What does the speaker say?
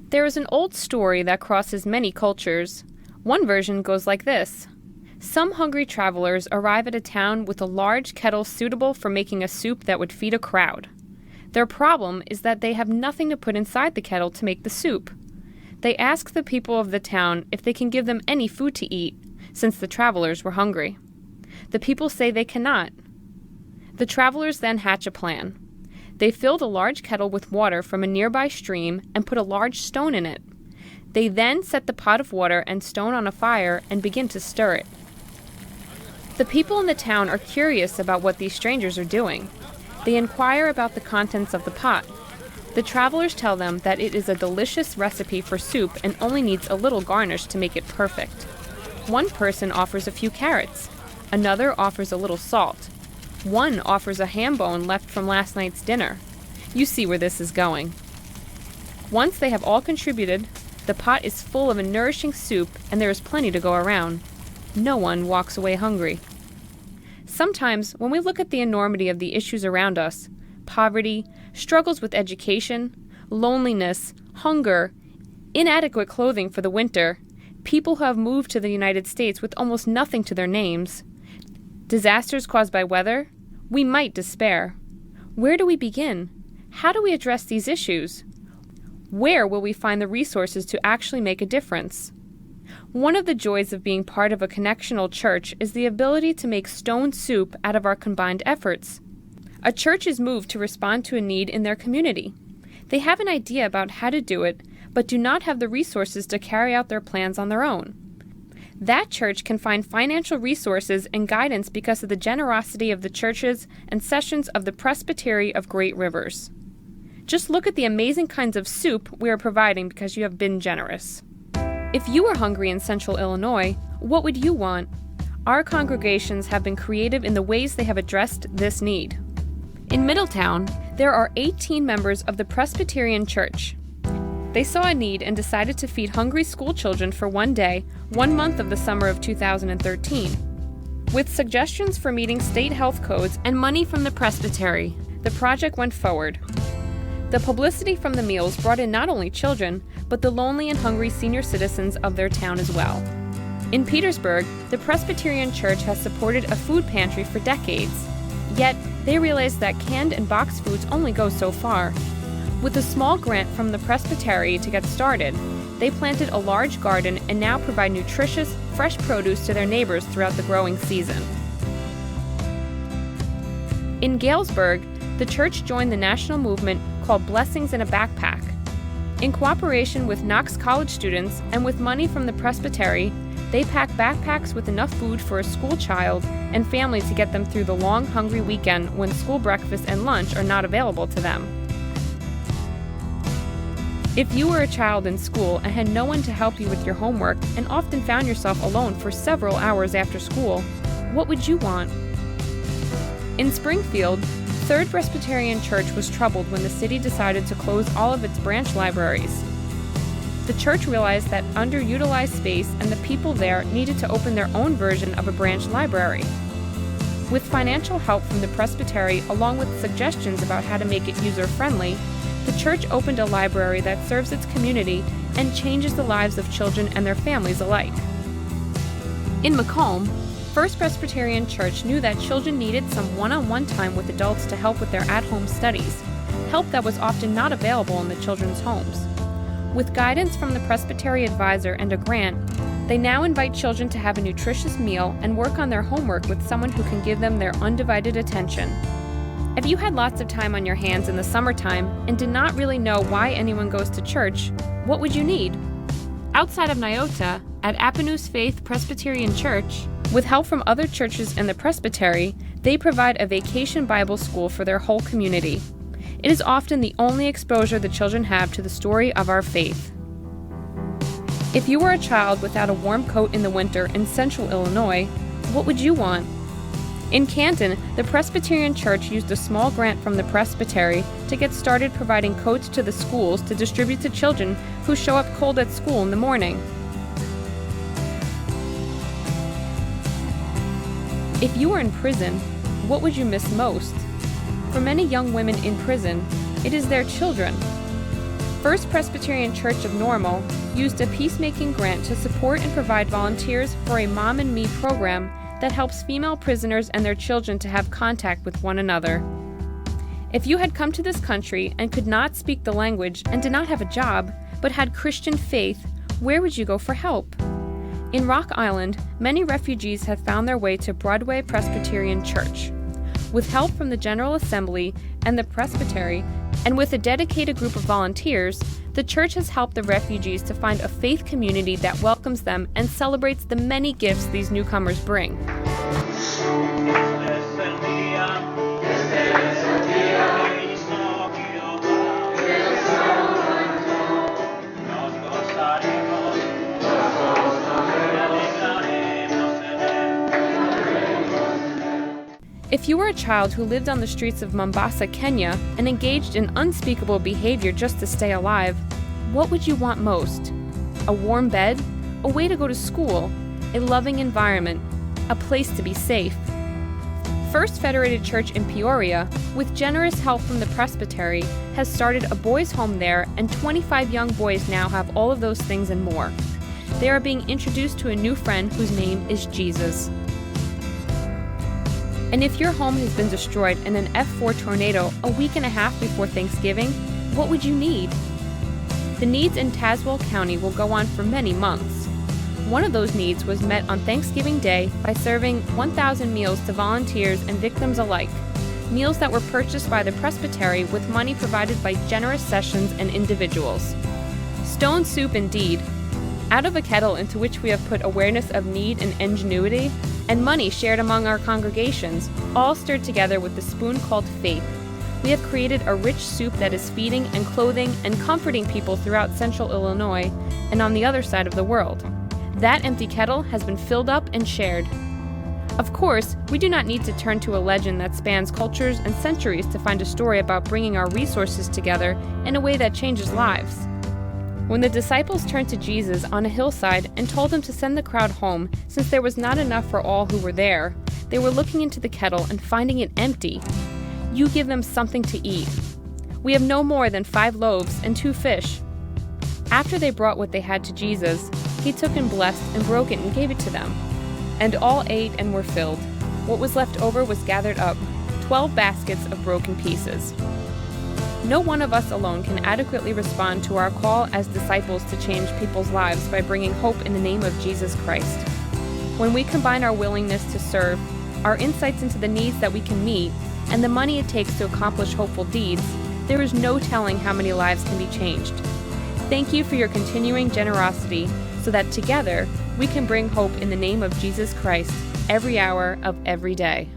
There is an old story that crosses many cultures. One version goes like this. Some hungry travelers arrive at a town with a large kettle suitable for making a soup that would feed a crowd. Their problem is that they have nothing to put inside the kettle to make the soup. They ask the people of the town if they can give them any food to eat, since the travelers were hungry. The people say they cannot. The travelers then hatch a plan. They fill the large kettle with water from a nearby stream and put a large stone in it. They then set the pot of water and stone on a fire and begin to stir it. The people in the town are curious about what these strangers are doing. They inquire about the contents of the pot. The travelers tell them that it is a delicious recipe for soup and only needs a little garnish to make it perfect. One person offers a few carrots. Another offers a little salt. One offers a ham bone left from last night's dinner. You see where this is going. Once they have all contributed, the pot is full of a nourishing soup and there is plenty to go around. No one walks away hungry. Sometimes, when we look at the enormity of the issues around us, poverty, struggles with education, loneliness, hunger, inadequate clothing for the winter, people who have moved to the United States with almost nothing to their names, disasters caused by weather, we might despair. Where do we begin? How do we address these issues? Where will we find the resources to actually make a difference? One of the joys of being part of a connectional church is the ability to make stone soup out of our combined efforts. A church is moved to respond to a need in their community. They have an idea about how to do it, but do not have the resources to carry out their plans on their own. That church can find financial resources and guidance because of the generosity of the churches and sessions of the Presbytery of Great Rivers. Just look at the amazing kinds of soup we are providing because you have been generous. If you were hungry in Central Illinois, what would you want? Our congregations have been creative in the ways they have addressed this need. In Middletown, there are 18 members of the Presbyterian Church. They saw a need and decided to feed hungry school children for one day, 1 month of the summer of 2013. With suggestions for meeting state health codes and money from the presbytery, the project went forward. The publicity from the meals brought in not only children, but the lonely and hungry senior citizens of their town as well. In Petersburg, the Presbyterian Church has supported a food pantry for decades. Yet, they realized that canned and boxed foods only go so far. With a small grant from the Presbytery to get started, they planted a large garden and now provide nutritious, fresh produce to their neighbors throughout the growing season. In Galesburg, the church joined the national movement called Blessings in a Backpack. In cooperation with Knox College students and with money from the Presbytery, they pack backpacks with enough food for a school child and family to get them through the long, hungry weekend when school breakfast and lunch are not available to them. If you were a child in school and had no one to help you with your homework and often found yourself alone for several hours after school, what would you want? In Springfield, Third Presbyterian Church was troubled when the city decided to close all of its branch libraries. The church realized that underutilized space and the people there needed to open their own version of a branch library. With financial help from the presbytery along with suggestions about how to make it user-friendly, the church opened a library that serves its community and changes the lives of children and their families alike. In Macomb, First Presbyterian Church knew that children needed some one-on-one time with adults to help with their at-home studies, help that was often not available in the children's homes. With guidance from the Presbytery advisor and a grant, they now invite children to have a nutritious meal and work on their homework with someone who can give them their undivided attention. If you had lots of time on your hands in the summertime and did not really know why anyone goes to church, what would you need? Outside of Nyota, at Appanus Faith Presbyterian Church, with help from other churches in the presbytery, they provide a vacation Bible school for their whole community. It is often the only exposure the children have to the story of our faith. If you were a child without a warm coat in the winter in Central Illinois, what would you want? In Canton, the Presbyterian Church used a small grant from the presbytery to get started providing coats to the schools to distribute to children who show up cold at school in the morning. If you were in prison, what would you miss most? For many young women in prison, it is their children. First Presbyterian Church of Normal used a peacemaking grant to support and provide volunteers for a Mom and Me program that helps female prisoners and their children to have contact with one another. If you had come to this country and could not speak the language and did not have a job, but had Christian faith, where would you go for help? In Rock Island, many refugees have found their way to Broadway Presbyterian Church. With help from the General Assembly and the Presbytery, and with a dedicated group of volunteers, the church has helped the refugees to find a faith community that welcomes them and celebrates the many gifts these newcomers bring. If you were a child who lived on the streets of Mombasa, Kenya, and engaged in unspeakable behavior just to stay alive, what would you want most? A warm bed? A way to go to school? A loving environment? A place to be safe? First Federated Church in Peoria, with generous help from the Presbytery, has started a boys' home there, and 25 young boys now have all of those things and more. They are being introduced to a new friend whose name is Jesus. And if your home has been destroyed in an F4 tornado a week and a half before Thanksgiving, what would you need? The needs in Tazewell County will go on for many months. One of those needs was met on Thanksgiving Day by serving 1,000 meals to volunteers and victims alike, meals that were purchased by the Presbytery with money provided by generous sessions and individuals. Stone soup indeed. Out of a kettle into which we have put awareness of need and ingenuity, and money shared among our congregations, all stirred together with the spoon called faith. We have created a rich soup that is feeding and clothing and comforting people throughout central Illinois and on the other side of the world. That empty kettle has been filled up and shared. Of course, we do not need to turn to a legend that spans cultures and centuries to find a story about bringing our resources together in a way that changes lives. When the disciples turned to Jesus on a hillside and told him to send the crowd home since there was not enough for all who were there, they were looking into the kettle and finding it empty. You give them something to eat. We have no more than 5 loaves and 2 fish. After they brought what they had to Jesus, he took and blessed and broke it and gave it to them. And all ate and were filled. What was left over was gathered up, 12 baskets of broken pieces. No one of us alone can adequately respond to our call as disciples to change people's lives by bringing hope in the name of Jesus Christ. When we combine our willingness to serve, our insights into the needs that we can meet, and the money it takes to accomplish hopeful deeds, there is no telling how many lives can be changed. Thank you for your continuing generosity so that together we can bring hope in the name of Jesus Christ every hour of every day.